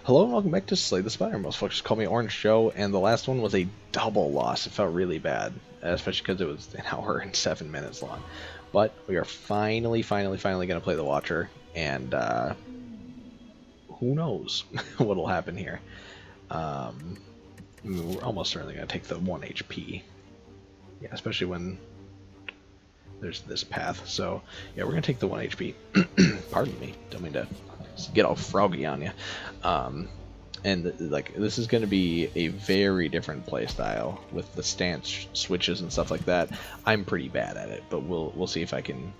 Hello and welcome back to Slay the Spire. Most folks just call me Orange Joe, and the last one was a double loss. It felt really bad, especially because it was an hour and 7 minutes long. But we are finally going to play the Watcher, and who knows what'll happen here. We're almost certainly going to take the 1 HP. Yeah, especially when there's this path. So, yeah, we're going to take the 1 HP. Pardon me. Don't mean to get all froggy on you. And like this is going to be a very different play style with the stance switches and stuff like that. I'm pretty bad at it, but we'll see if I can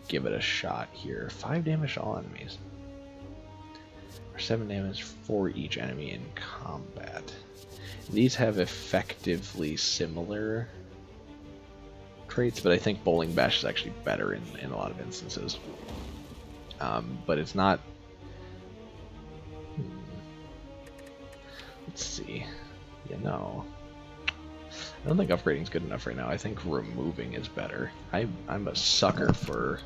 give it a shot here. 5 damage to all enemies, or 7 damage for each enemy in combat. These have effectively similar traits, but I think Bowling Bash is actually better in a lot of instances. But it's not. Let's see. Yeah, no. I don't think upgrading is good enough right now. I think removing is better. I'm a sucker for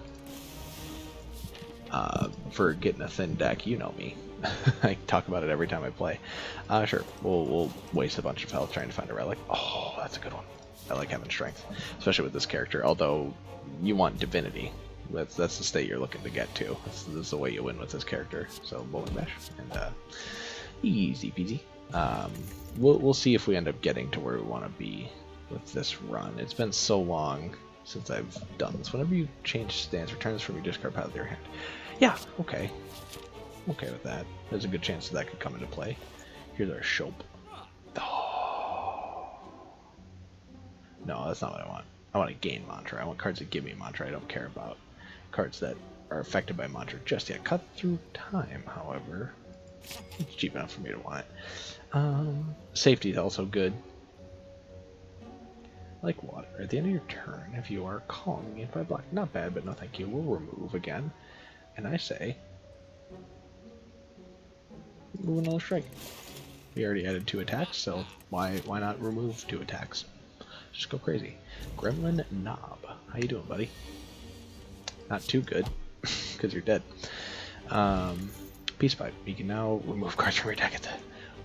getting a thin deck. You know me. I talk about it every time I play. Sure, we'll waste a bunch of health trying to find a relic. Oh, that's a good one. I like having strength, especially with this character. Although you want divinity. That's the state you're looking to get to. This is the way you win with this character. So Bowling Bash and easy peasy. We'll see if we end up getting to where we want to be with this run. It's been so long since I've done this. Whenever you change stance, return this from your discard pile to your hand. Yeah, okay. Okay with that. There's a good chance that could come into play. Here's our Shope. Oh. No, that's not what I want. I want to gain mantra. I want cards that give me mantra. I don't care about cards that are affected by mantra just yet. Cut through time, however. It's cheap enough for me to want it. Safety is also good. Like water. At the end of your turn, if you are calling it by block, not bad, but no thank you. We'll remove again. And I say, remove another strike. We already added 2 attacks, so why not remove 2 attacks? Just go crazy. Gremlin Knob. How you doing, buddy? Not too good, because you're dead. Peace Pipe. You can now remove cards from your deck at the...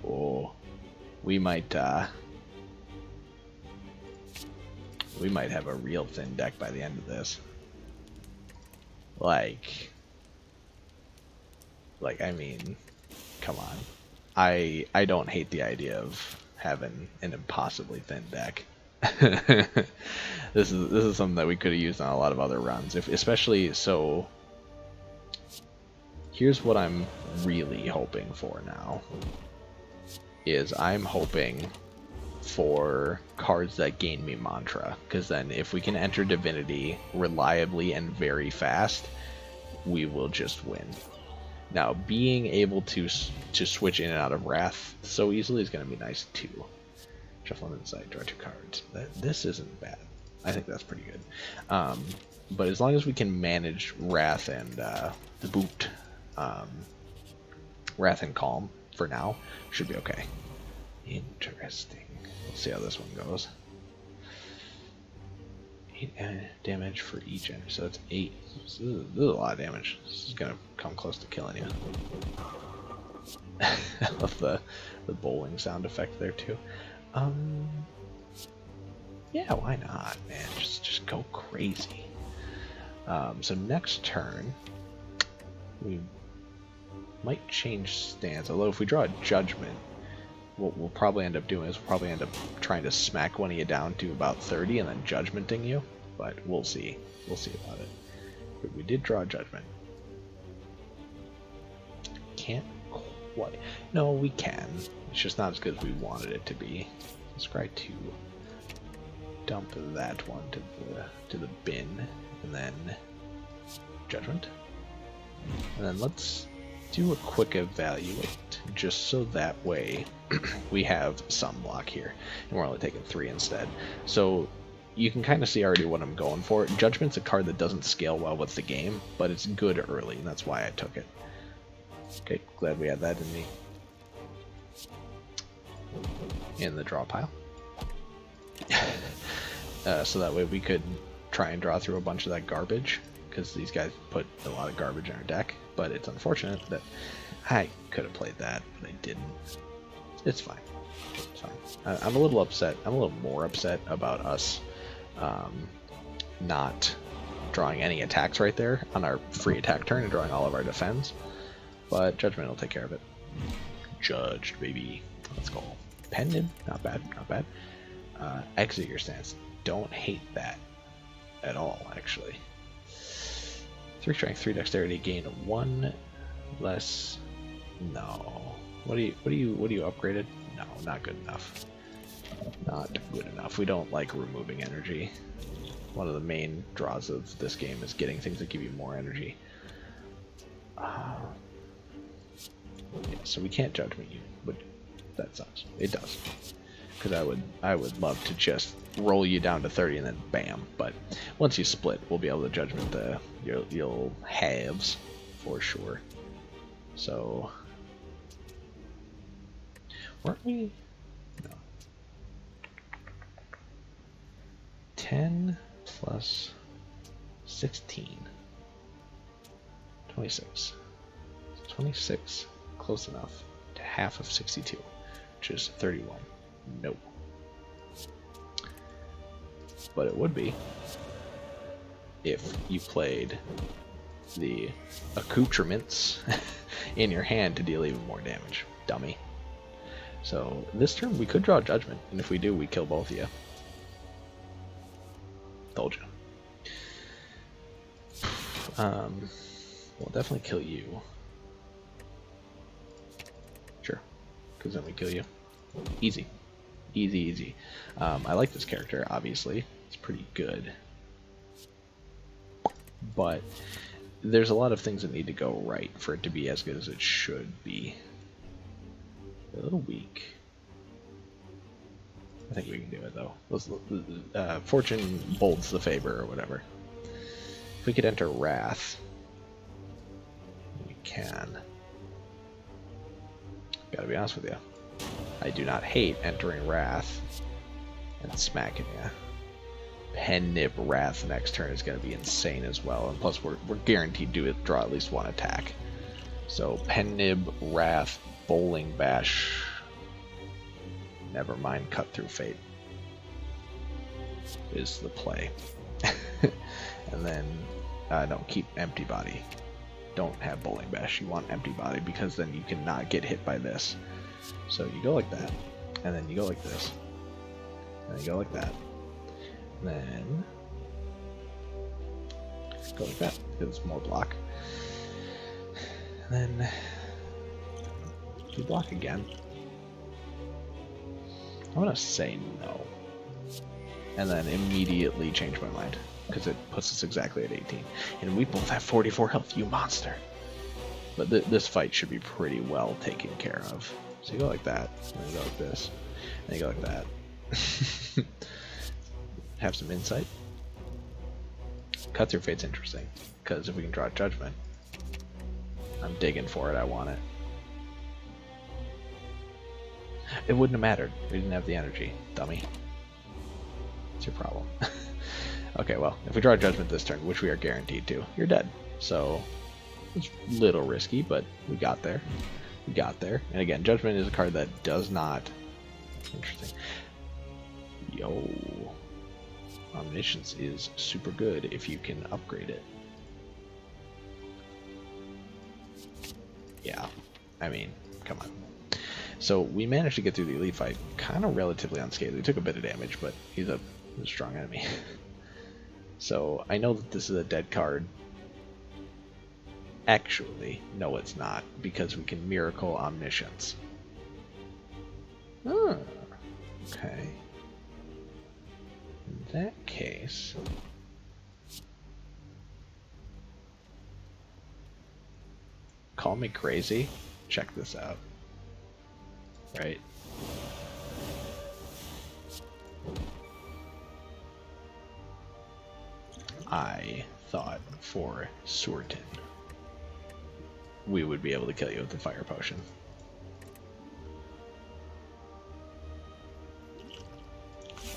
Oh, we might have a real thin deck by the end of this. Like I mean, come on. I don't hate the idea of having an impossibly thin deck. This is something that we could have used on a lot of other runs, especially so. Here's what I'm really hoping for now. Is I'm hoping for cards that gain me mantra, because then if we can enter divinity reliably and very fast, we will just win. Now, being able to switch in and out of wrath so easily is going to be nice too. Shuffle inside, draw 2 cards. This isn't bad. I think that's pretty good. But as long as we can manage wrath and the boot. Wrath and Calm for now should be okay. Interesting. Let's see how this one goes. 8 damage for each enemy, so it's 8. This is a lot of damage. This is gonna come close to killing you. I love the bowling sound effect there too. Yeah, why not, man? Just go crazy. So next turn we might change stance, although if we draw a judgment, what we'll probably end up doing is we'll probably end up trying to smack one of you down to about 30 and then judgmenting you, but we'll see. We'll see about it. But we did draw a judgment. Can't quite. No, we can. It's just not as good as we wanted it to be. Let's try to dump that one to the bin, and then judgment. And then let's do a quick evaluate, just so that way we have some block here, and we're only taking 3 instead. So you can kind of see already what I'm going for. Judgment's a card that doesn't scale well with the game, but it's good early, and that's why I took it. Okay, glad we had that in the draw pile. So that way we could try and draw through a bunch of that garbage, because these guys put a lot of garbage in our deck. but it's unfortunate that I could have played that, but I didn't. It's fine. It's fine. I'm a little upset. I'm a little more upset about us not drawing any attacks right there on our free attack turn and drawing all of our defense. But Judgment will take care of it. Judged, baby. Let's go. Pendant. Not bad. Not bad. Exit your stance. Don't hate that at all, actually. 3 strength, 3 dexterity, gain 1 less. No. What do you upgraded? No, not good enough. Not good enough. We don't like removing energy. One of the main draws of this game is getting things that give you more energy. Yeah, so we can't judgment you, but that sucks. It does. Because I would love to just roll you down to 30 and then bam. But once you split, we'll be able to judgment your halves for sure. So weren't we? No. 10 plus 16. 26. 26. Close enough to half of 62, which is 31. Nope. But it would be if you played the accoutrements in your hand to deal even more damage, dummy. So this turn we could draw Judgment, and if we do, we kill both of you. Told you. We'll definitely kill you. Sure, because then we kill you. Easy. Easy, easy. I like this character, obviously. It's pretty good. But there's a lot of things that need to go right for it to be as good as it should be. A little weak. I think we can do it, though. Fortune bolts the favor, or whatever. If we could enter Wrath, we can. Gotta be honest with you. I do not hate entering Wrath and smacking you. Pen Nib Wrath next turn is going to be insane as well, and plus we're guaranteed to draw at least one attack. So Pen Nib Wrath, Bowling Bash. Never mind, Cut Through Fate is the play. And then no, keep Empty Body. Don't have Bowling Bash. You want Empty Body because then you cannot get hit by this. So you go like that, and then you go like this, and then you go like that, and then go like that because it's more block, and then you block again. I'm gonna say no, and then immediately change my mind because it puts us exactly at 18, and we both have 44 health. You monster! But this fight should be pretty well taken care of. So you go like that, and then you go like this, and you go like that. Have some insight. Cut Through Fate's interesting, because if we can draw Judgment, I'm digging for it, I want it. It wouldn't have mattered. We didn't have the energy, dummy. It's your problem. Okay, well, if we draw Judgment this turn, which we are guaranteed to, you're dead. So, it's a little risky, but we got there. We got there. And again, Judgment is a card that does not... Interesting. Yo. Omniscience is super good if you can upgrade it. Yeah. I mean, come on. So we managed to get through the elite fight kind of relatively unscathed. We took a bit of damage, but he's a strong enemy. So I know that this is a dead card. Actually, no it's not, because we can Miracle Omniscience. Oh, okay. In that case... Call me crazy? Check this out. Right? I thought for certain we would be able to kill you with the fire potion.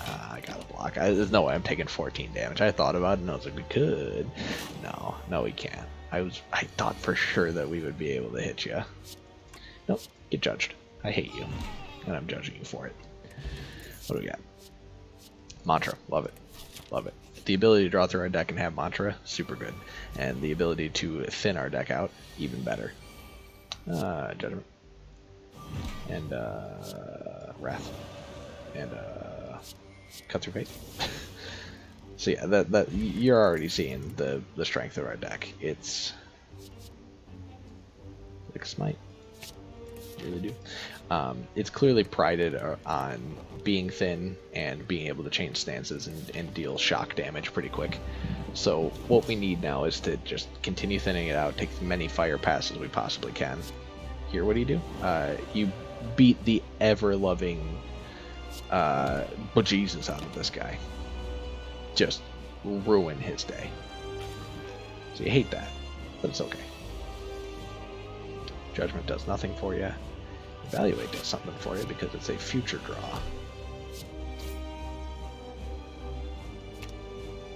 I got a block. There's no way I'm taking 14 damage. I thought about it and I was like, we could. No, we can't. I thought for sure that we would be able to hit you. Nope, get judged. I hate you, and I'm judging you for it. What do we got? Mantra, love it, love it. The ability to draw through our deck and have Mantra, super good, and the ability to thin our deck out, even better. Judgment, and Wrath, and Cut Through Fate. So yeah, that you're already seeing the strength of our deck. It's like Smite, you really do. It's clearly prided on being thin and being able to change stances and deal shock damage pretty quick. So what we need now is to just continue thinning it out, take as many fire passes as we possibly can. Here, what do? You beat the ever-loving bejesus out of this guy. Just ruin his day. So you hate that, but it's okay. Judgment does nothing for you. Evaluate does something for you because it's a future draw.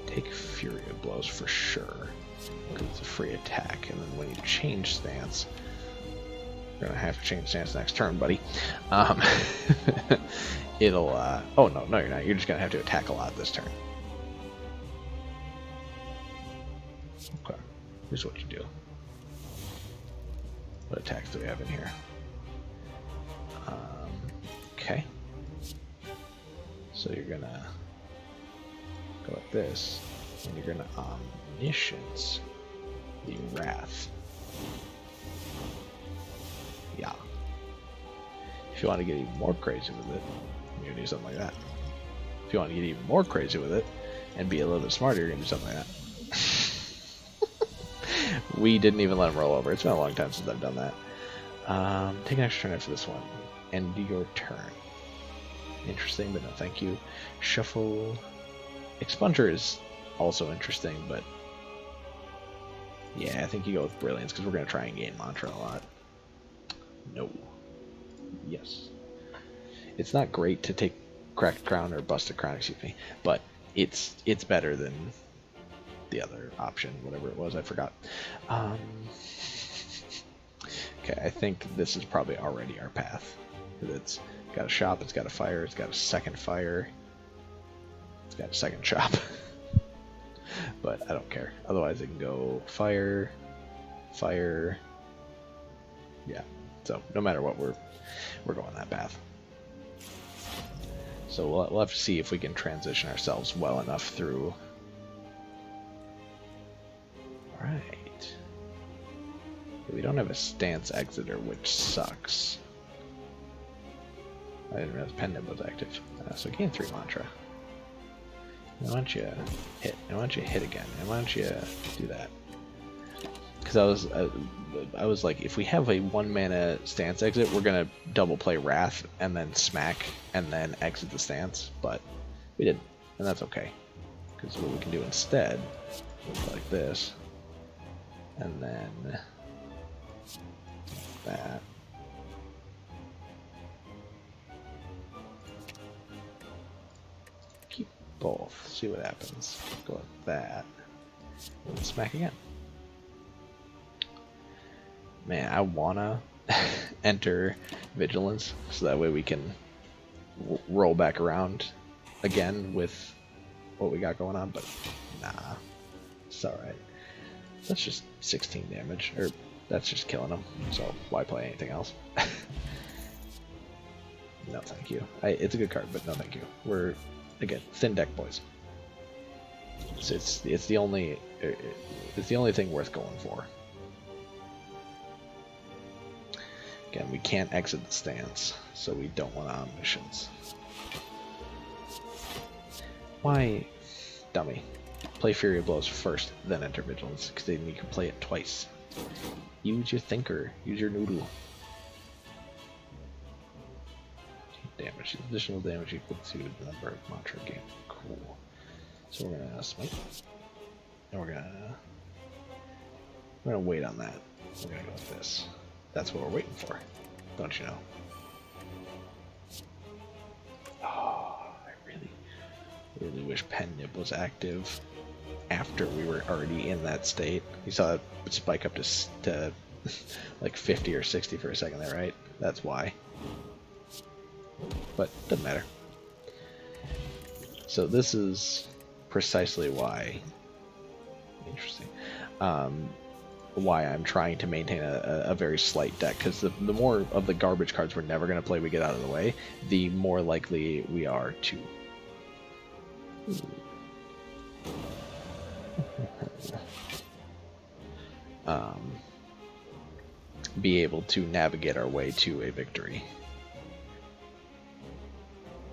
Take Fury of Blows for sure, because it's a free attack, and then when you change stance, you're gonna have to change stance next turn, buddy. It'll oh no, you're not. You're just gonna have to attack a lot this turn. Okay, here's what you do. What attacks do we have in here? Okay. So you're gonna go like this, and you're gonna Omniscience the Wrath. Yeah. If you want to get even more crazy with it, you're gonna do something like that. If you want to get even more crazy with it and be a little bit smarter, you're gonna do something like that. We didn't even let him roll over. It's been a long time since I've done that. Take an extra turn after this one. End your turn. Interesting, but no thank you. Shuffle. Expunger is also interesting, but yeah, I think you go with Brilliance because we're going to try and gain Mantra a lot. No. Yes. It's not great to take Cracked Crown or Busted Crown, excuse me, but it's better than the other option, whatever it was, I forgot. Okay, I think this is probably already our path. It's got a shop, it's got a fire, it's got a second fire, it's got a second shop. But I don't care. Otherwise it can go fire, fire. Yeah. So no matter what, we're going that path. So we'll have to see if we can transition ourselves well enough through. Alright. We don't have a stance exiter, which sucks. I didn't realize Pendant was active. So gain 3 Mantra. And why don't you hit? And why don't you hit again? And why don't you do that? Because I was like, if we have a 1 mana stance exit, we're gonna double play Wrath and then smack and then exit the stance. But we didn't, and that's okay. Because what we can do instead is like this, and then that. Keep both. See what happens. Go like that. And smack again. Man, I wanna enter Vigilance so that way we can roll back around again with what we got going on, but nah, it's alright. That's just 16 damage, or that's just killing them, so why play anything else? No thank you. It's a good card, but no thank you. We're, again, thin deck boys. So it's the only thing worth going for. Again, we can't exit the stance, so we don't want Omniscience. Why, dummy? Play Fury of Blows first, then enter Vigilance, because then you can play it twice. Use your thinker. Use your noodle. Damage. Additional damage equal to the number of Mantra game. Cool. So we're gonna smite, and we're gonna wait on that. We're gonna go with this. That's what we're waiting for, don't you know? Oh, I really wish Pen Nib was active. after we were already in that state. You saw it spike up to like 50 or 60 for a second there, right? That's why. But doesn't matter. So this is precisely why. Interesting. Why I'm trying to maintain a very slight deck, because the more of the garbage cards we're never going to play we get out of the way, the more likely we are to be able to navigate our way to a victory.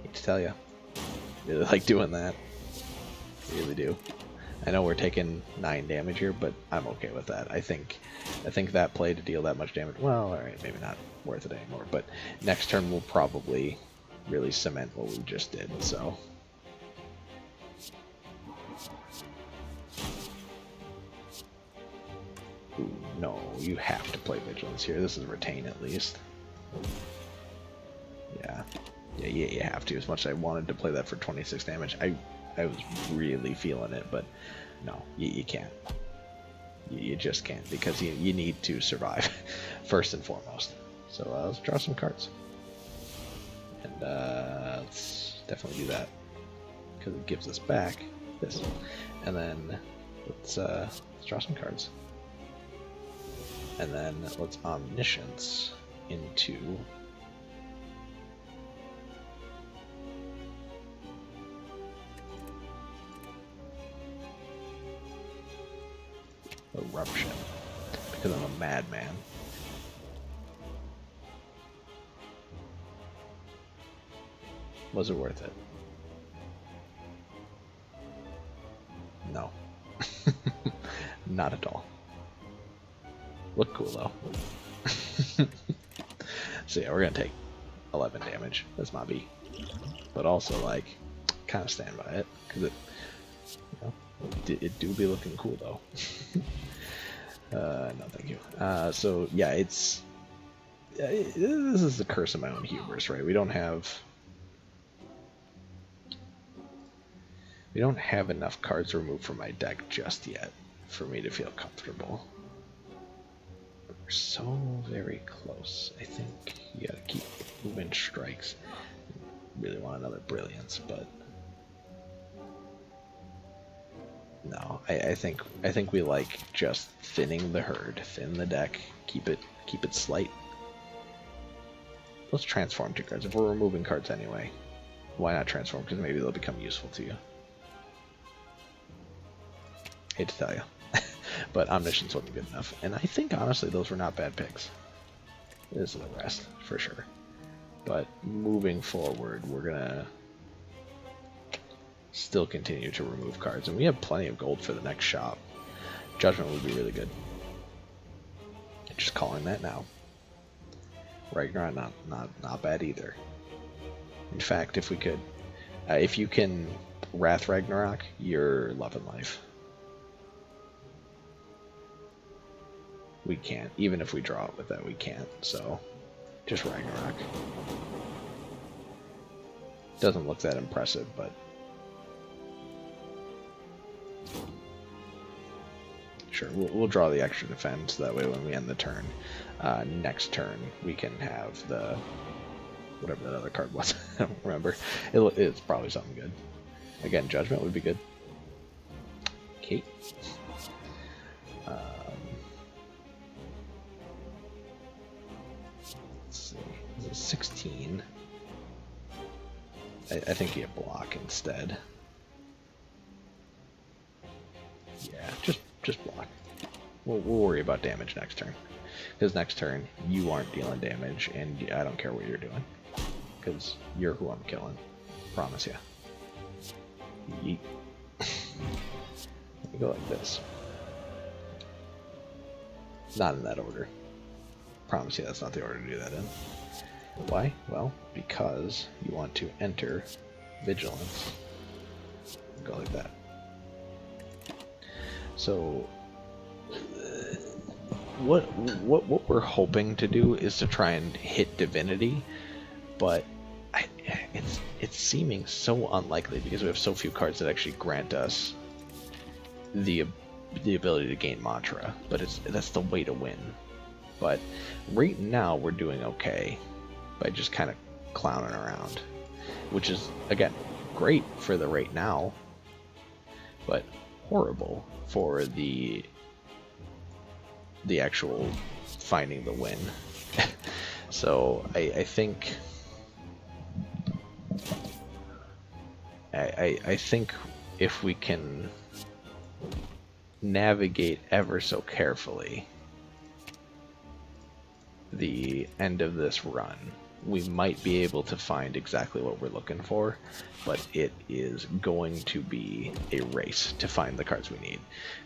Hate to tell you, really like doing that. Really do. I know we're taking 9 damage here, but I'm okay with that. I think that play to deal that much damage, well, alright, maybe not worth it anymore, but next turn we'll probably really cement what we just did, so. Ooh, no, you have to play Vigilance here. This is retain at least. Yeah, you have to. As much as I wanted to play that for 26 damage, I was really feeling it, but no, you can't. You just can't, because you need to survive, first and foremost. So let's draw some cards. And let's definitely do that, because it gives us back this. And then let's draw some cards. And then let's Omniscience into Eruption, because I'm a madman. Was it worth it? No. Not at all. Look cool though. So yeah, we're gonna take 11 damage. That's my B. But also, like, kind of stand by it, because it, you know, it do be looking cool though. No, thank you. So yeah, this is the curse of my own hubris, right? We don't have enough cards removed from my deck just yet for me to feel comfortable. We're so very close. I think you gotta keep moving strikes. Really want another Brilliance, but no, I think we like just thinning the herd, thin the deck, keep it slight. Let's transform 2 cards. If we're removing cards anyway, why not transform? Because maybe they'll become useful to you. Hate to tell you, but Omniscience wasn't good enough, and I think honestly those were not bad picks. This is the rest for sure. But moving forward, we're gonna still continue to remove cards, and we have plenty of gold for the next shop. Judgment would be really good. Just calling that now. Ragnarok, not bad either. In fact, if we could, if you can Wrath Ragnarok, you're loving life. We can't, even if we draw it with that, we can't. So, just Ragnarok. Doesn't look that impressive, but sure, we'll draw the extra defense, that way when we end the turn, next turn we can have the, whatever that other card was, I don't remember. It's probably something good. Again, Judgment would be good. Kate. Let's see, this is 16. I think you block instead. Yeah, just block. We'll worry about damage next turn. Because next turn, you aren't dealing damage, and I don't care what you're doing. Because you're who I'm killing. Promise ya. Yeet. Let me go like this. Not in that order. Promise you that's not the order to do that in. Why? Well, because you want to enter Vigilance. Go like that. So what we're hoping to do is to try and hit Divinity, but it's seeming so unlikely because we have so few cards that actually grant us the ability to gain mantra, but that's the way to win. But right now we're doing okay by just kind of clowning around, which is again great for the right now, but horrible for the actual finding the win. So I think I think if we can navigate ever so carefully the end of this run, we might be able to find exactly what we're looking for, but it is going to be a race to find the cards we need,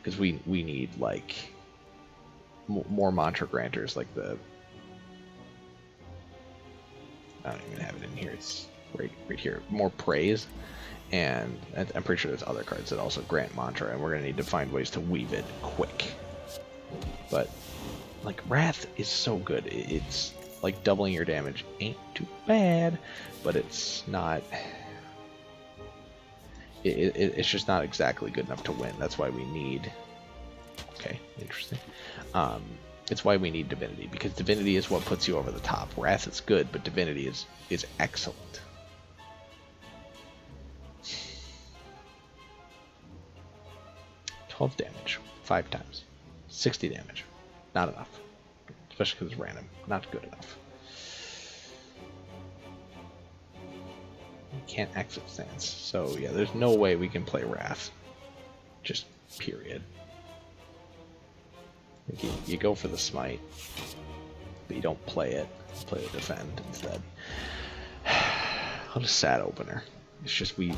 because we need like more mantra granters, like the, I don't even have it in here, it's right here, more praise, and I'm pretty sure there's other cards that also grant mantra, and we're going to need to find ways to weave it quick. But like Wrath is so good, it's like doubling your damage ain't too bad, but it's not, it's just not exactly good enough to win. That's why we need, okay, interesting, it's why we need Divinity, because Divinity is what puts you over the top. Wrath is good, but Divinity is excellent. $12 damage, 5 times, 60 damage, not enough, especially because it's random, not good enough. You can't exit stance, so yeah, there's no way we can play Wrath, just period. You go for the smite, but you don't play it, you play the defend instead. I'll just sad opener. It's just we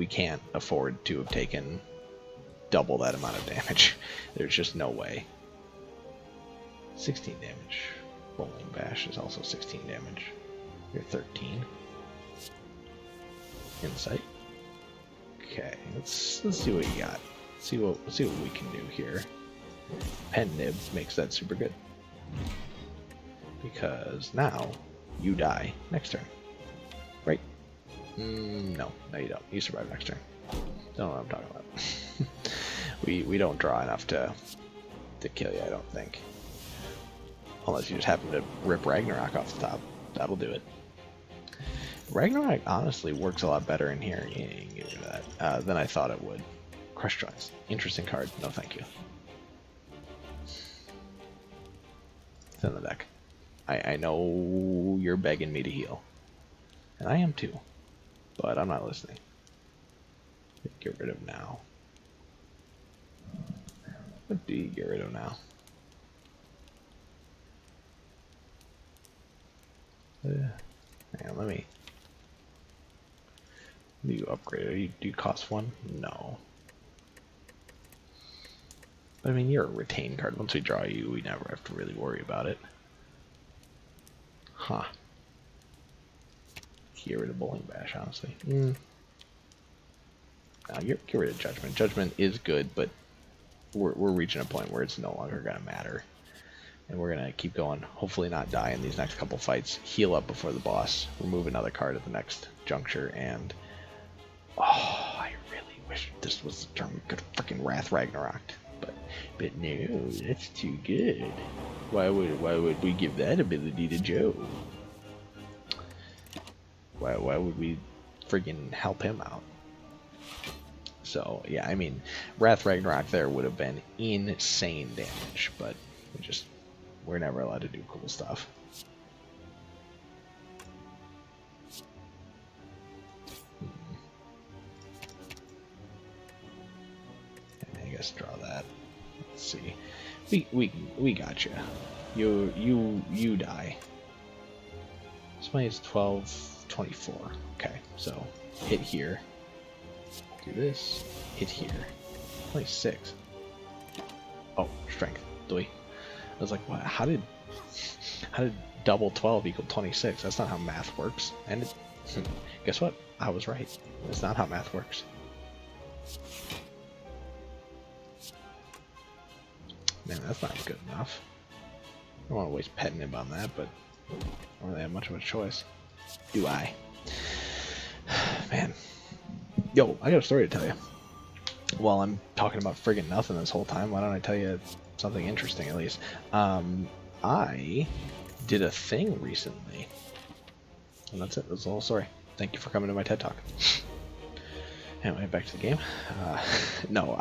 can't afford to have taken double that amount of damage. There's just no way. 16 damage. Bowling Bash is also 16 damage. You're 13. Insight. Okay, let's see what you got. See what we can do here. Pen Nib makes that super good, because now you die next turn, right? No, you don't. You survive next turn. Don't know what I'm talking about. we don't draw enough to kill you, I don't think. Unless you just happen to rip Ragnarok off the top. That'll do it. Ragnarok honestly works a lot better in here, you can give me that, than I thought it would. Crush Joints. Interesting card. No thank you. It's in the deck. I know you're begging me to heal. And I am too. But I'm not listening. Get rid of now. What do you get rid of now? Hang on, let me... Do you upgrade? Do you cost 1? No. But I mean, you're a retain card. Once we draw you, we never have to really worry about it. Huh. Get rid of Bowling Bash, honestly. No, get rid of Judgment. Judgment is good, but we're reaching a point where it's no longer going to matter. And we're going to keep going. Hopefully not die in these next couple fights. Heal up before the boss. Remove another card at the next juncture. And... oh, I really wish this was the turn we could freaking Wrath Ragnarok. But no, that's too good. Why would we give that ability to Joe? Why would we friggin' help him out? So yeah, I mean, Wrath Ragnarok there would have been insane damage, but we're never allowed to do cool stuff. I guess draw that. Let's see. We got you. You die. This money is 12, 24. Okay, so hit here. Do this. Hit here. 26. Oh, strength. Doi. I was like, what? How did double 12 equal 26? That's not how math works. And guess what? I was right. That's not how math works. Man, that's not good enough. I don't want to waste Pet Nib on that, but I don't really have much of a choice. Do I? Man. Yo, I got a story to tell you. Well, I'm talking about friggin' nothing this whole time. Why don't I tell you something interesting at least? I did a thing recently. And that's it. That's the whole story. Thank you for coming to my TED Talk. Anyway, back to the game. No,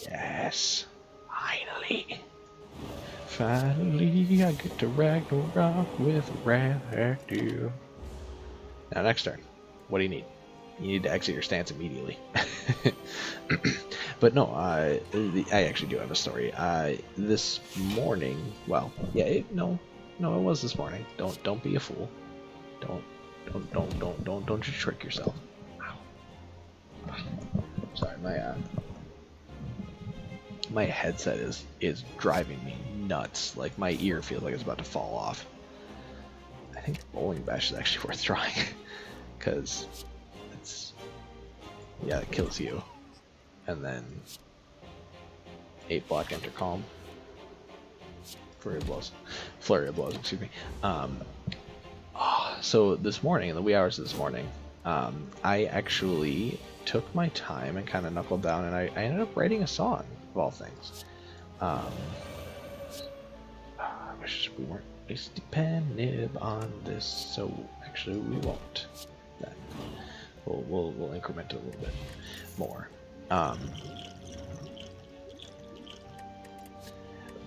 Yes. Finally. Finally, I get to Ragnarok with Ragdu. Now, next turn. What do you need? You need to exit your stance immediately. But no, I actually do have a story. This morning, well, yeah, no, it was this morning. Don't be a fool. Don't you trick yourself. Ow. Sorry, my headset is driving me nuts. Like my ear feels like it's about to fall off. I think Bowling Bash is actually worth trying, because it kills you, and then 8 block intercom. Flurry of blows, excuse me. So this morning, in the wee hours of this morning, I actually took my time and kind of knuckled down, and I ended up writing a song, of all things. I wish we weren't dependent on this, so actually we won't. Then we'll increment it a little bit more.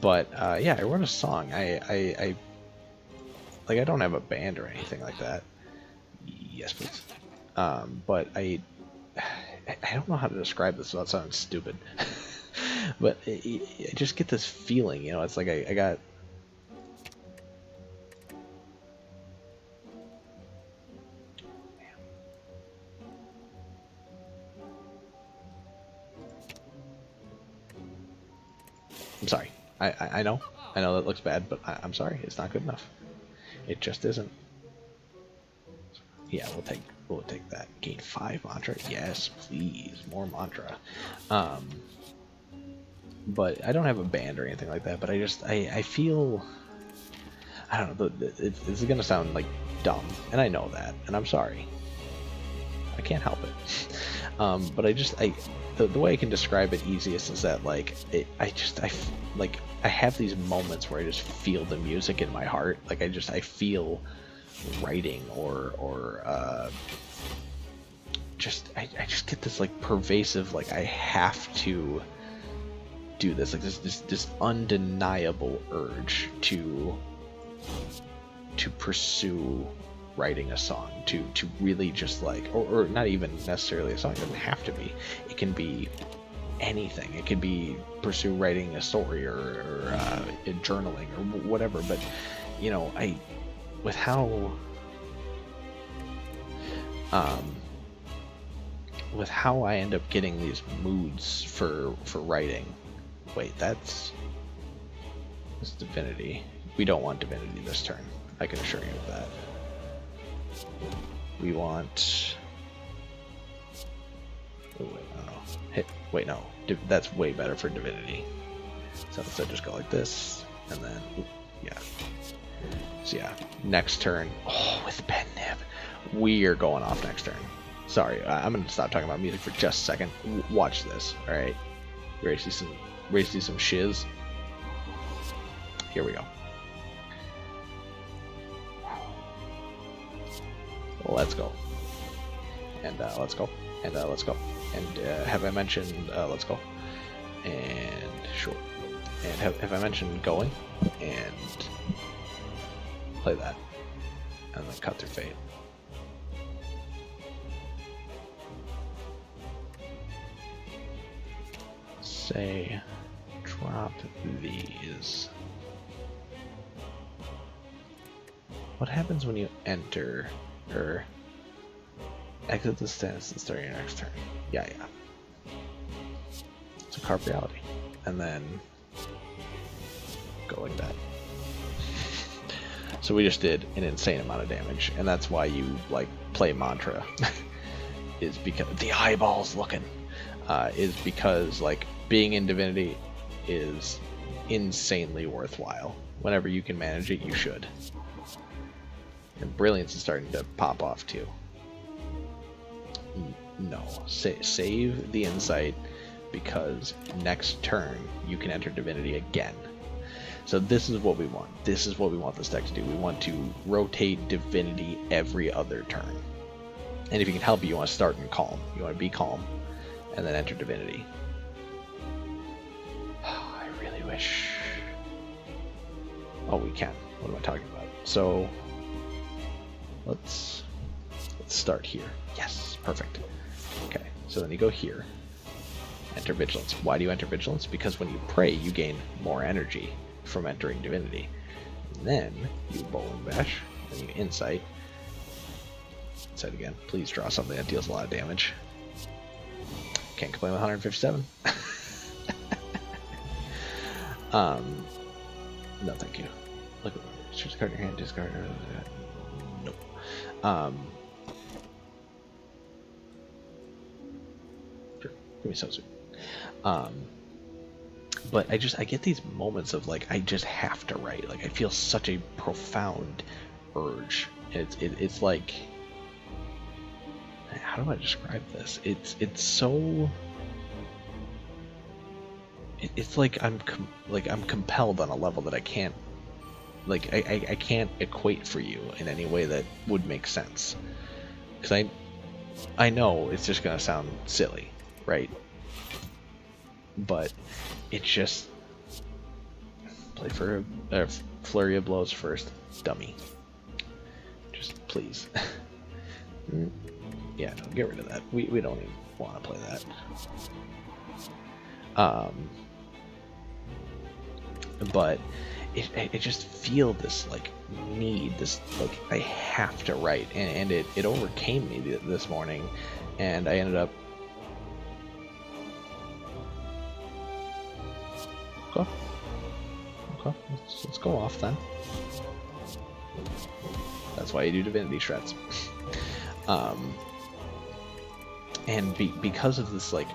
But yeah, I wrote a song. I don't have a band or anything like that. Yes, please. But I don't know how to describe this without sounding stupid. But I just get this feeling, you know, it's like I got... I'm sorry. I know that looks bad, but I'm sorry. It's not good enough. It just isn't. Yeah, we'll take that. Gain 5 mantra. Yes, please, more mantra. But I don't have a band or anything like that. But I feel, I don't know. It's gonna sound like dumb, and I know that, and I'm sorry. I can't help it. But the way I can describe it easiest is that I have these moments where I just feel the music in my heart. Like I feel writing or I just get this like pervasive, like I have to do this, like this undeniable urge to pursue writing a song, to really just like, or not even necessarily a song, it doesn't have to be, it can be anything. It could be pursue writing a story or journaling or whatever. But you know, with how I end up getting these moods for writing. Wait, that's divinity. We don't want divinity this turn, I can assure you of that. We want... Oh, wait, no. That's way better for divinity. So instead just go like this, and then, yeah. So yeah, next turn, with Ben Nib, we are going off next turn. Sorry, I'm gonna stop talking about music for just a second. Watch this, alright? You ready to see some shiz? Here we go. Let's go. And let's go. And let's go. And have I mentioned let's go? And sure. And have I mentioned going? And play that. And then cut through fate. Say, drop these. What happens when you enter or exit the stance and start your next turn? Yeah. It's a carp reality. And then go like that. So we just did an insane amount of damage, and that's why you like play mantra. Is because the eyeballs looking. Is because like being in divinity is insanely worthwhile. Whenever you can manage it, you should. And brilliance is starting to pop off too. No. Save the insight, because next turn you can enter divinity again. So this is what we want. This is what we want this deck to do. We want to rotate divinity every other turn. And if you can help it, you want to start in calm. You want to be calm and then enter divinity. I really wish. Oh, we can. What am I talking about? So let's start here. Yes, perfect. Okay, so then you go here. Enter vigilance. Why do you enter vigilance? Because when you pray, you gain more energy from entering divinity. And then you bowl and bash, then you insight. Insight again. Please draw something that deals a lot of damage. Can't complain with 157. No, thank you. Look at choose a card in your hand, discard. Nope. Sure. Give me so soon. But I get these moments of like I just have to write. Like I feel such a profound urge. It's like, how do I describe this? It's so. It's like I'm compelled on a level that I can't. Like I can't equate for you in any way that would make sense. Because I know it's just gonna sound silly, right? But it just play for a flurry of blows first, dummy. Just please. Yeah, no, get rid of that. We don't even want to play that. But I just feel this like need, this like I have to write, and it overcame me this morning, and I ended up. Okay, let's go off then. That's why you do divinity shreds. And because of this like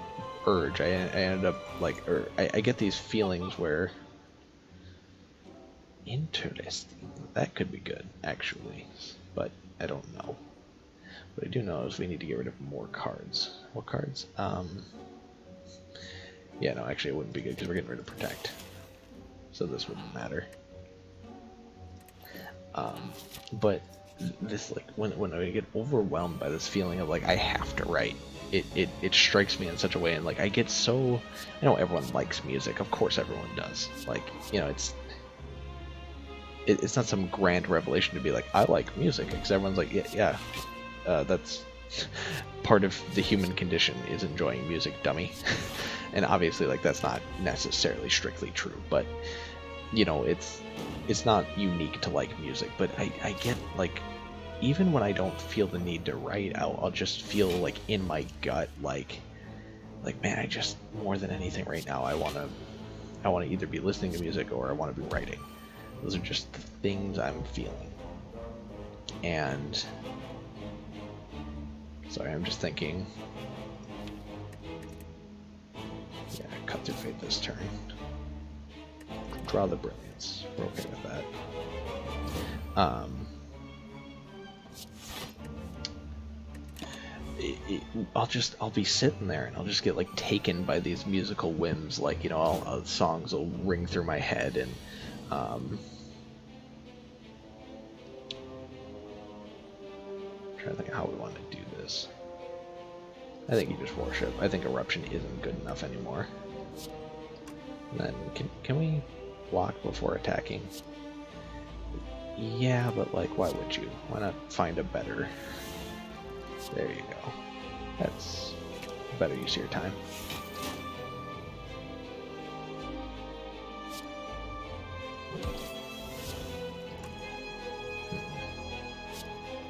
urge, I ended up like, I get these feelings where interesting. That could be good actually, but I don't know. What I do know is we need to get rid of more cards. What cards? Yeah, no, actually it wouldn't be good because we're getting rid of protect. So this wouldn't matter. But this like when I get overwhelmed by this feeling of like I have to write, it strikes me in such a way, and like I get so, I know everyone likes music, of course everyone does. Like, you know, it's not some grand revelation to be like I like music, because everyone's like yeah, that's part of the human condition is enjoying music, dummy. And obviously like that's not necessarily strictly true, but you know, it's not unique to like music. But I get like, even when I don't feel the need to write, I'll just feel like in my gut like man, I just, more than anything right now, I want to either be listening to music or I want to be writing. Those are just the things I'm feeling. And sorry, I'm just thinking. Yeah, cut through fate this turn. Draw the brilliance. We're okay with that. I'll be sitting there and I'll just get like taken by these musical whims. Like, you know, songs will ring through my head, and I'm trying to think of how we want to do this. I think you just worship. I think eruption isn't good enough anymore. And then can we block before attacking? Yeah, but like, why would you? Why not find a better? There you go. That's a better use of your time.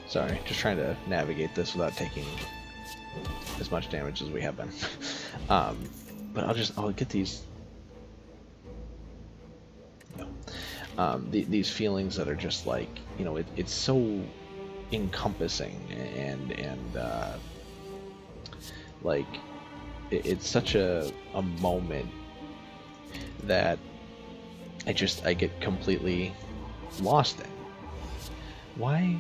Sorry, just trying to navigate this without taking as much damage as we have been. But I'll get these. No. These feelings that are just like, you know, it's so encompassing, and like it's such a moment that I get completely lost in. Why?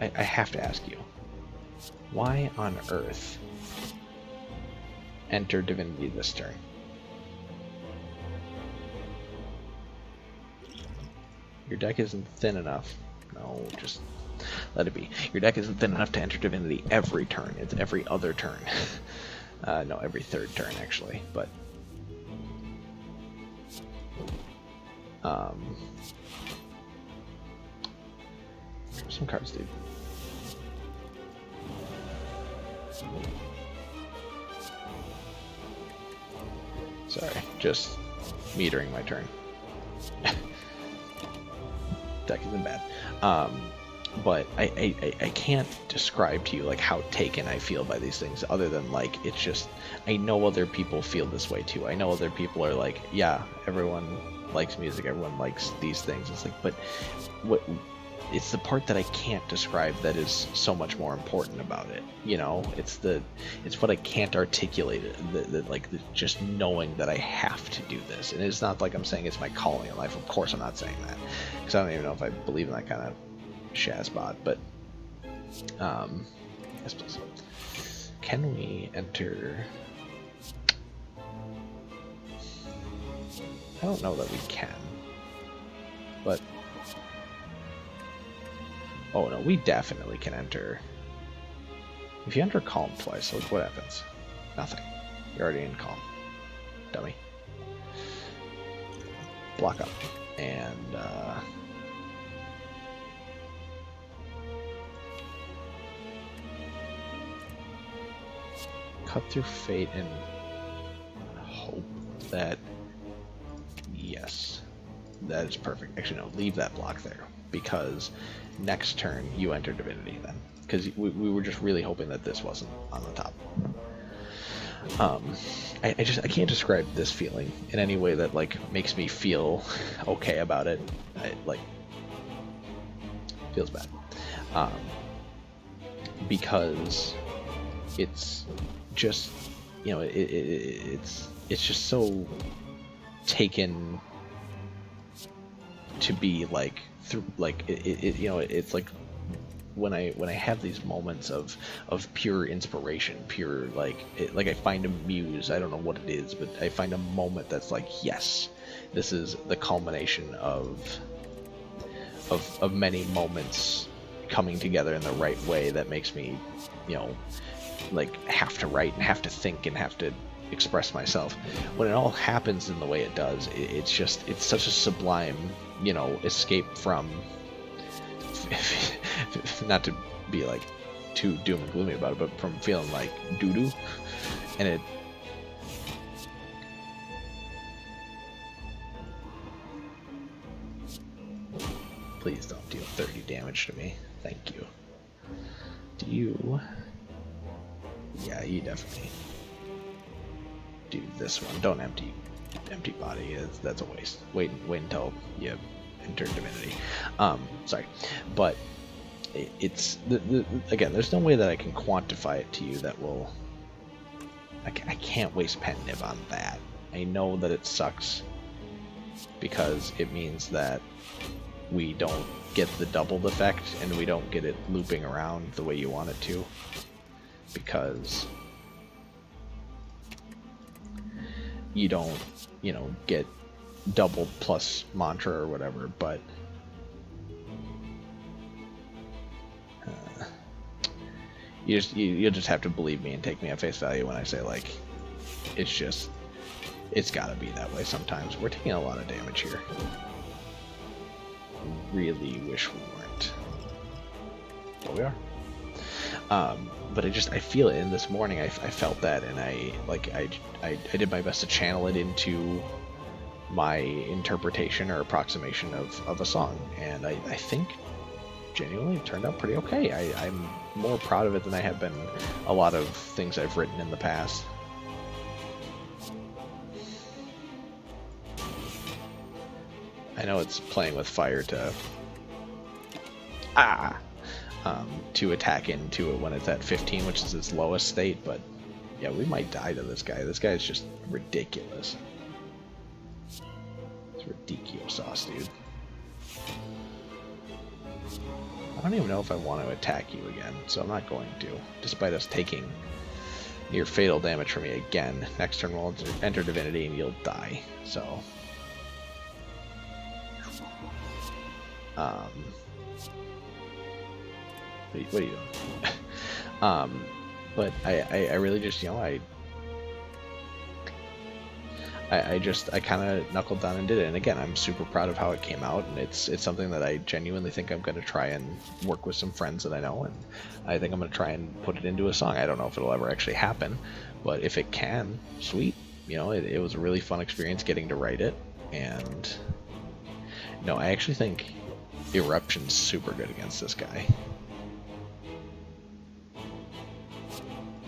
I have to ask you, Why on earth enter Divinity this turn? Your deck isn't thin enough. No, just let it be. Your deck isn't thin enough to enter Divinity every turn. It's every other turn. No, every third turn, actually. But some cards, dude. Sorry, just metering my turn. Deck isn't bad. But I can't describe to you like how taken I feel by these things, other than like it's just I know other people feel this way too. I know other people are like, yeah, everyone likes music, everyone likes these things. It's like, but what? It's the part that I can't describe that is so much more important about it. You know, it's what I can't articulate. Just knowing that I have to do this, and it's not like I'm saying it's my calling in life. Of course, I'm not saying that, because I don't even know if I believe in that kind of Shazbot. But yes, please. Can we enter? I don't know that we can, but. Oh no, we definitely can enter. If you enter Calm twice, look what happens. Nothing. You're already in Calm. Dummy. Block up. And cut through fate and hope that yes. That is perfect. Actually no, leave that block there. Because next turn you enter Divinity then, because we were just really hoping that this wasn't on the top. I can't describe this feeling in any way that like makes me feel okay about it. Like feels bad, because it's just, you know, it's just so taken to be like through, like you know, it's like when I have these moments of pure inspiration, pure like I find a muse. I don't know what it is, but I find a moment that's like, yes, this is the culmination of many moments coming together in the right way that makes me, you know, like have to write and have to think and have to express myself. When it all happens in the way it does, it's such a sublime, you know, escape from not to be like too doom and gloomy about it, but from feeling like doo-doo. And it please don't deal 30 damage to me, thank you. Do you? Yeah, you definitely do this one. Don't empty body. That's a waste. Wait until you enter Divinity. Sorry, but it's again. There's no way that I can quantify it to you that will. I can't waste pen nib on that. I know that it sucks because it means that we don't get the doubled effect and we don't get it looping around the way you want it to, because you don't, you know, get doubled plus mantra or whatever, but you'll just have to believe me and take me at face value when I say, like, it's gotta be that way sometimes. We're taking a lot of damage here. Really wish we weren't, but we are. But I feel it. In this morning I felt that, and I did my best to channel it into my interpretation or approximation of a song, and I think genuinely it turned out pretty okay. I'm more proud of it than I have been a lot of things I've written in the past. I know it's playing with fire to attack into it when it's at 15, which is its lowest state, but yeah, we might die to this guy. This guy is just ridiculous. It's ridiculous sauce, dude. I don't even know if I want to attack you again, so I'm not going to, despite us taking near fatal damage from me again. Next turn we'll enter Divinity and you'll die, so... what are you doing? But I really just, you know, I kind of knuckled down and did it. And again, I'm super proud of how it came out, and it's something that I genuinely think I'm going to try and work with some friends that I know, and I think I'm going to try and put it into a song. I don't know if it'll ever actually happen, but if it can, sweet. You know, it was a really fun experience getting to write it, and no, I actually think Eruption's super good against this guy.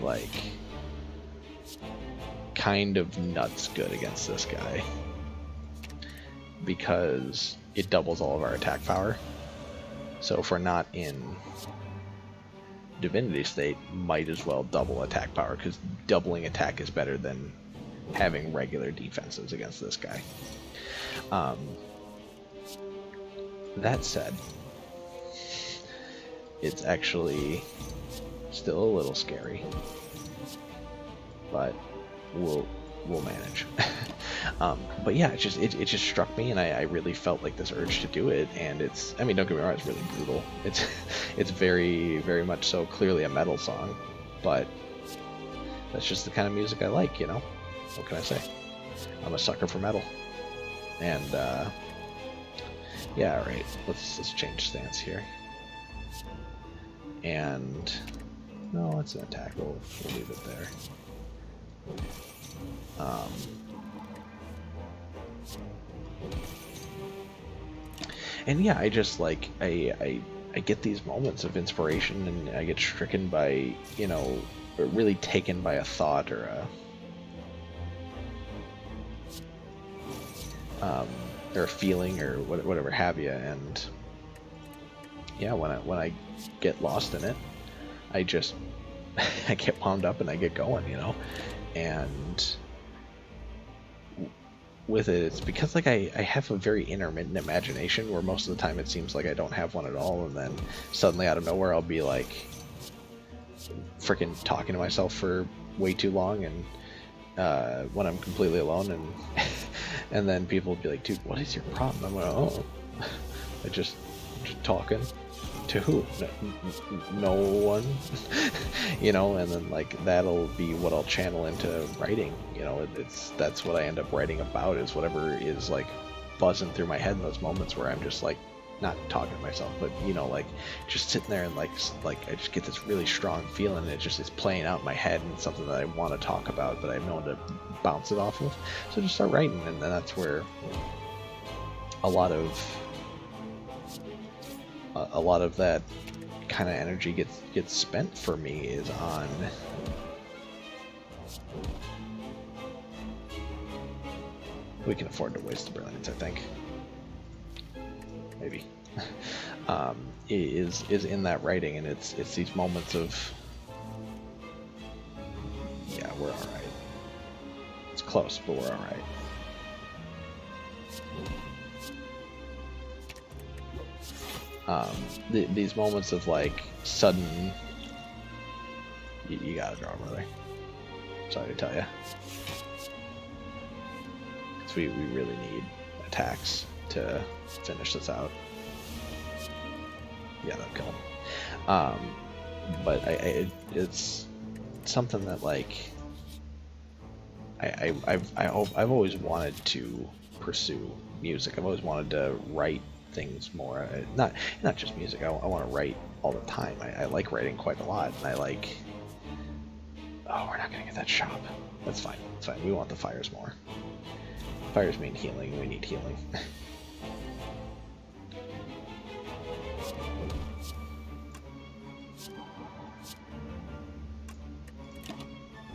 Like, kind of nuts good against this guy, because it doubles all of our attack power. So if we're not in Divinity state, might as well double attack power, because doubling attack is better than having regular defenses against this guy. That said, it's actually still a little scary, but we'll manage. But yeah, it just struck me, and I really felt like this urge to do it. And it's, I mean, don't get me wrong, it's really brutal. It's very, very much so clearly a metal song, but that's just the kind of music I like, you know? What can I say? I'm a sucker for metal. And yeah, alright, let's change stance here. And no, it's an attack. We'll leave it there. And yeah, I just like I get these moments of inspiration, and I get stricken by, you know, or really taken by a thought or a feeling or whatever have you, and yeah, when I get lost in it, I just I get wound up and I get going, you know. And with it, it's because like I have a very intermittent imagination, where most of the time it seems like I don't have one at all, and then suddenly out of nowhere I'll be like freaking talking to myself for way too long, and when I'm completely alone, and and then people will be like, dude, what is your problem? I'm like, oh, I just talking. To who? No one. You know, and then like that'll be what I'll channel into writing. You know, that's what I end up writing about, is whatever is like buzzing through my head in those moments where I'm just like not talking to myself, but you know, like just sitting there and like I just get this really strong feeling, and it just is playing out in my head, and it's something that I want to talk about, but I have no one to bounce it off of. So just start writing, and then that's where a lot of that kind of energy gets spent for me, is on we can afford to waste the brilliance, I think. Maybe. Is in that writing, and it's these moments of, yeah, we're all right. It's close, but we're all right. These moments of like sudden, you gotta draw, brother. Sorry to tell you. Because we really need attacks to finish this out. Yeah, that'll kill him. But it's something that like I've always wanted to pursue music. I've always wanted to write things more. Not just music. I want to write all the time. I like writing quite a lot, and I like. Oh, we're not gonna get that shop. That's fine. It's fine. We want the fires more. Fires mean healing. We need healing.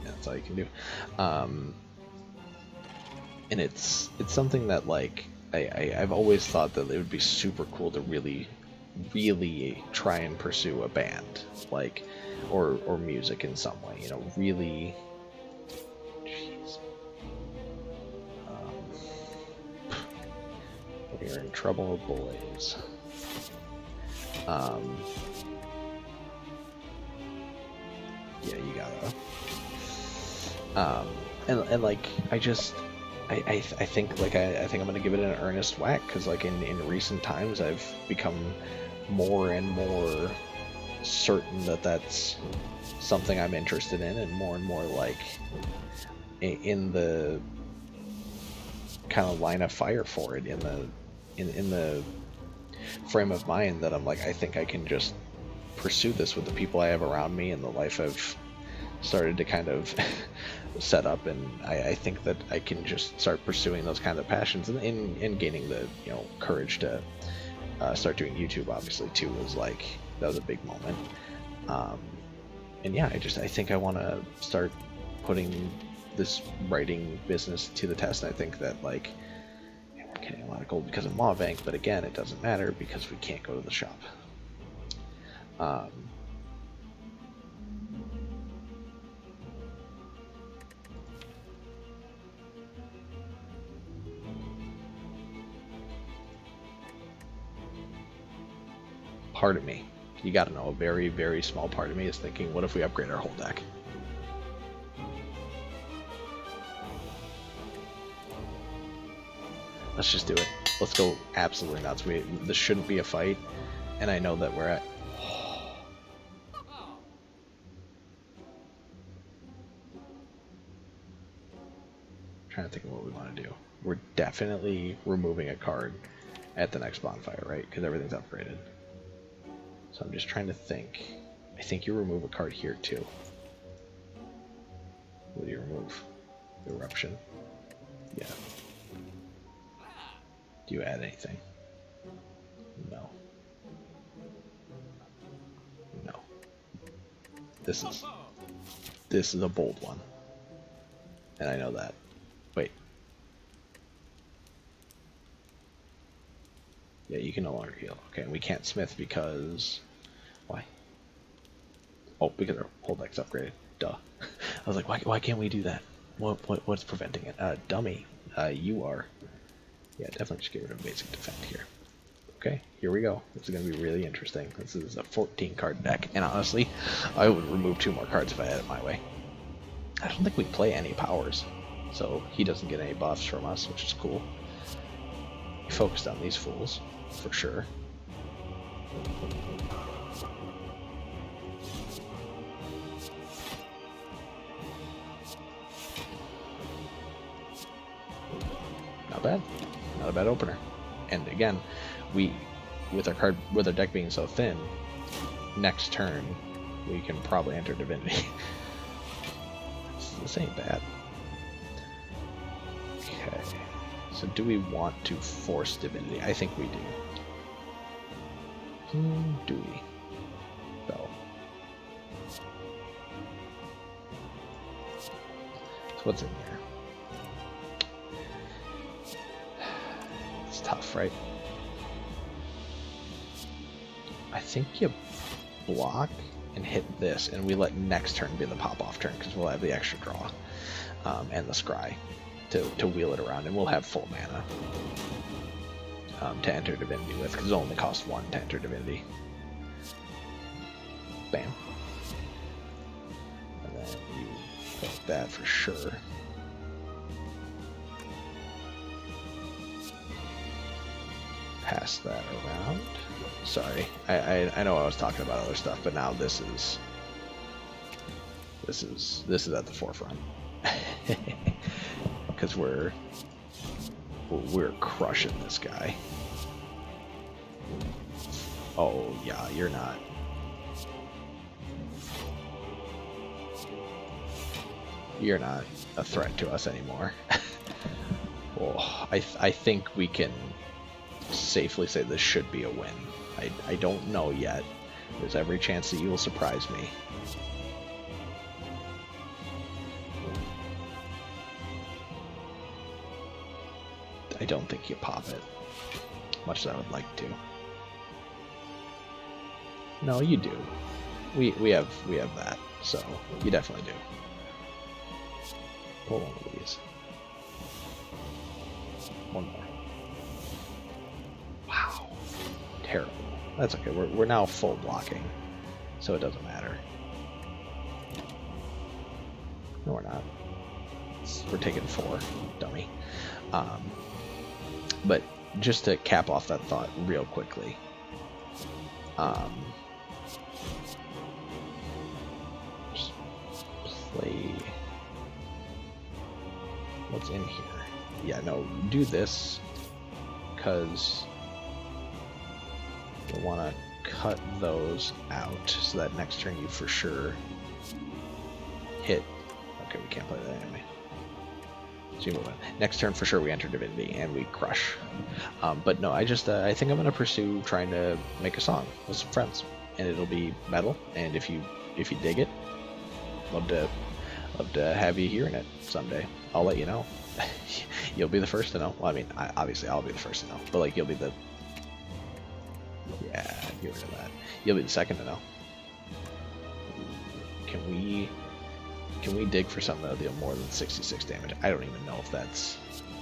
That's all you can do. And it's something that like I've always thought that it would be super cool to really try and pursue a band, like, or music in some way, you know, really. Jeez. We're in trouble, boys. Um, yeah, you gotta. And like I think like I think I'm gonna give it an earnest whack, because like in recent times I've become more and more certain that that's something I'm interested in, and more like in the kind of line of fire for it, in the frame of mind that I'm like, I think I can just pursue this with the people I have around me and the life I've started to kind of set up, and I think that I can just start pursuing those kind of passions, and gaining the courage to start doing YouTube obviously too was like, that was a big moment. And yeah, I think I want to start putting this writing business to the test. And I think that like we're getting a lot of gold because of Maw Bank, but again, it doesn't matter because we can't go to the shop. Part of me, you gotta know, a very, very small part of me is thinking, what if we upgrade our whole deck? Let's just do it. Let's go absolutely nuts. This shouldn't be a fight, and I know that we're at... trying to think of what we want to do. We're definitely removing a card at the next bonfire, right? Because everything's upgraded. So I'm just trying to think. I think you remove a card here too. What do you remove? Eruption. Yeah. Do you add anything? No. No. This is a bold one. And I know that. Wait. Yeah, you can no longer heal. Okay, and we can't smith because... Why? Oh, because our whole deck's upgraded. Duh. I was like, why can't we do that? What's preventing it? Dummy. You are. Yeah, definitely just get rid of basic defend here. Okay, here we go. This is going to be really interesting. This is a 14 card deck, and honestly, I would remove 2 more cards if I had it my way. I don't think we play any powers, so he doesn't get any buffs from us, which is cool. We focused on these fools, for sure. Not bad. Not a bad opener. And again, with our deck being so thin, next turn we can probably enter Divinity. This ain't bad. Okay. So do we want to force Divinity? I think we do. Do we? So what's in here? It's tough, right? I think you block and hit this, and we let next turn be the pop-off turn, because we'll have the extra draw and the scry to wheel it around, and we'll have full mana to enter Divinity with, because it only costs 1 to enter Divinity. Bam. And then you go like that for sure. Pass that around. Sorry, I know I was talking about other stuff, but now this is at the forefront. Because we're crushing this guy. Oh yeah, you're not. You're not a threat to us anymore. Oh, I think we can safely say this should be a win. I don't know yet. There's every chance that you will surprise me. I don't think you pop it, much as I would like to. No, you do. We have that, so you definitely do. Pull one of these. One more. Wow. Terrible. That's okay. We're now full blocking, so it doesn't matter. No, we're not. We're taking 4, dummy. But just to cap off that thought real quickly, just play what's in here. Yeah, no, do this because you'll want to cut those out so that next turn you for sure hit. Okay, we can't play that anyway. So next turn for sure we enter Divinity and we crush. But no, I think I'm gonna pursue trying to make a song with some friends, and it'll be metal. And if you dig it, love to have you hearing it someday. I'll let you know. You'll be the first to know. Well, I mean, obviously I'll be the first to know, but like you'll be the get rid of that. You'll be the second to know. Can we dig for something that'll deal more than 66 damage? I don't even know if that's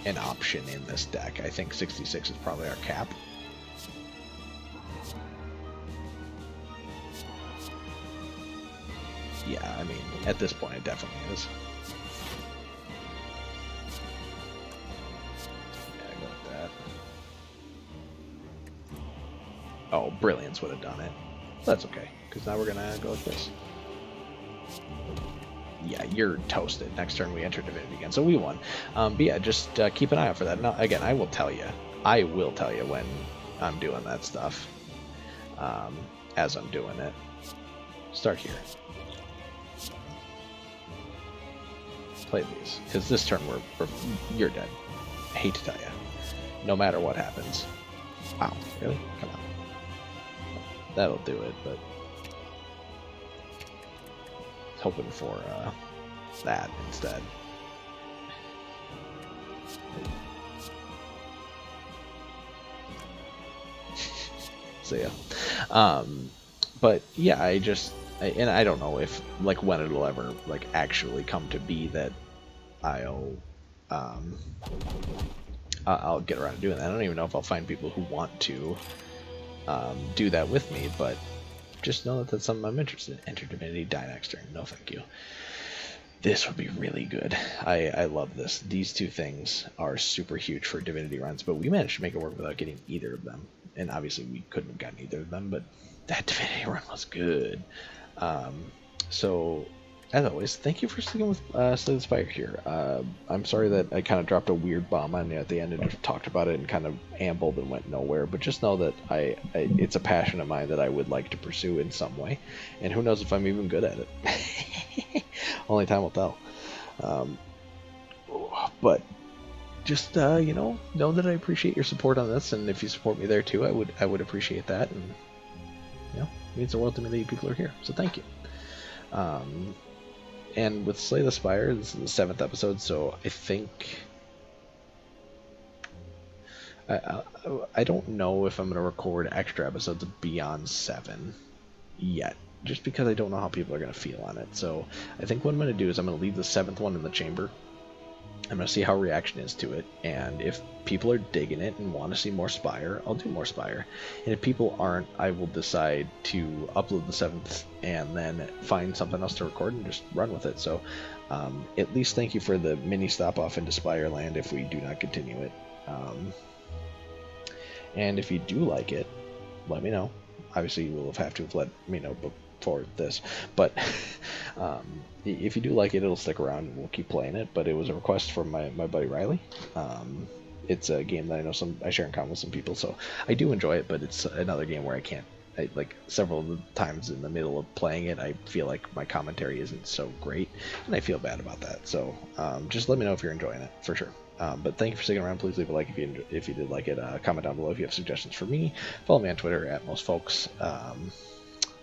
an option in this deck. I think 66 is probably our cap. Yeah, I mean, at this point it definitely is. Yeah, I go with that. Oh, Brilliance would have done it. That's okay, because now we're gonna go with this. Yeah, you're toasted. Next turn we enter Divinity again, so we won. But yeah, just keep an eye out for that. Now, again, I will tell you when I'm doing that stuff. As I'm doing it. Start here. Play these, because this turn you're dead. I hate to tell you. No matter what happens. Wow, really? Come on. That'll do it, but hoping for that instead. So yeah, but yeah, and I don't know if like when it'll ever like actually come to be that I'll get around to doing that. I don't even know if I'll find people who want to do that with me, but just know that that's something I'm interested in. Enter Divinity, die next turn. No, thank you. This would be really good. I love this. These two things are super huge for Divinity runs, but we managed to make it work without getting either of them. And obviously we couldn't have gotten either of them, but that Divinity run was good. So, as always, thank you for sticking with Slay the Spire here. I'm sorry that I kind of dropped a weird bomb on you at the end and just talked about it and kind of ambled and went nowhere, but just know that it's a passion of mine that I would like to pursue in some way, and who knows if I'm even good at it. Only time will tell. But just know that I appreciate your support on this, and if you support me there too, I would appreciate that, and it means the world to me that you people are here. So thank you. And with Slay the Spire, this is the 7th episode, so I think I don't know if I'm going to record extra episodes beyond 7 yet, just because I don't know how people are going to feel on it. So I think what I'm going to do is I'm going to leave the 7th one in the chamber. I'm going to see how reaction is to it, and if people are digging it and want to see more Spire, I'll do more Spire. And if people aren't, I will decide to upload the 7th and then find something else to record and just run with it. So at least thank you for the mini stop off into Spire Land if we do not continue it. And if you do like it, let me know. Obviously you will have to have let me know before this, but if you do like it, it'll stick around and we'll keep playing it. But it was a request from my buddy Riley. It's a game that I know I share in common with some people, so I do enjoy it, but it's another game where like several of the times in the middle of playing it, I feel like my commentary isn't so great, and I feel bad about that. So just let me know if you're enjoying it, for sure. But thank you for sticking around. Please leave a like if you did like it. Comment down below if you have suggestions for me. Follow me on Twitter at mostfolks.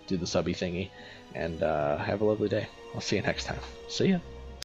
Do the subby thingy, and have a lovely day. I'll see you next time. See ya.